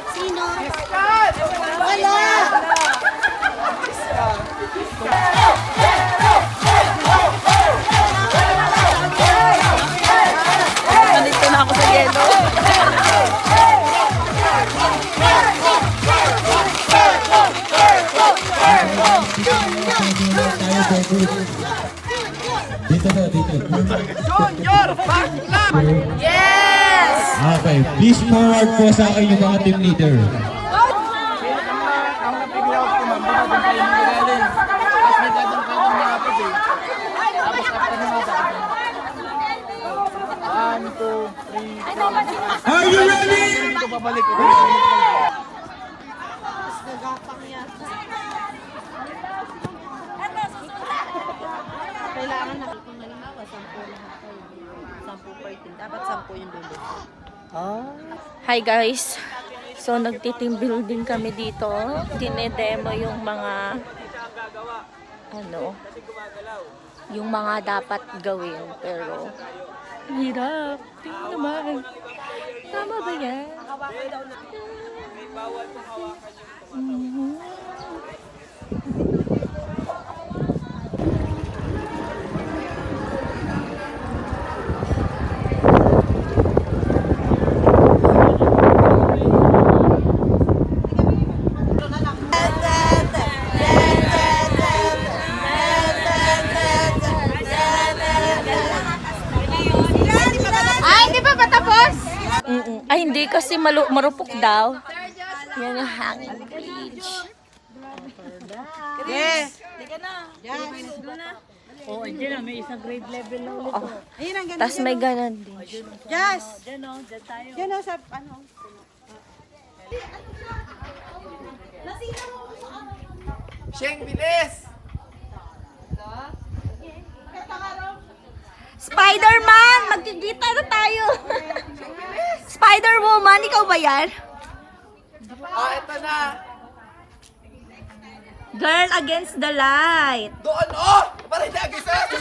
Sino? Wala! Nandito na ako sa yelo. Dito po, dito. Junior Bakla! Yes! Okay, please forward po sa akin yung mga team leader. Ang napiglaw ko ma'am, doon kayo magaling. Tapos may gadong-gadong niya ako eh. Tapos after nyo sa akin. 1, 2, 3, 4. Are you ready? Ito babalik ko. Kailangan na kung halimbawa 10 lahat kayo. 10 party. Dapat 10 yung dulo. Hi guys. So nagti-team building kami dito. Dinedemo yung mga yung mga dapat gawin, pero hirap. Tingnan naman. Tama ba yan? Ay, hindi kasi marupok daw. Yan yung hanging bridge. Yes! Oo, dyan na, may isang grade level na ulit. Ayun ang ganda. Ah, Tapos may ganon din. Yes! Dyan o, dyan tayo. Yan o sa ano. Sheng, bilis! Spider-Man! Magkikita na tayo! Spider-Woman! Ikaw ba yan? Ah, ito na! Girl against the light! Doon, oh! Para hindi agisa!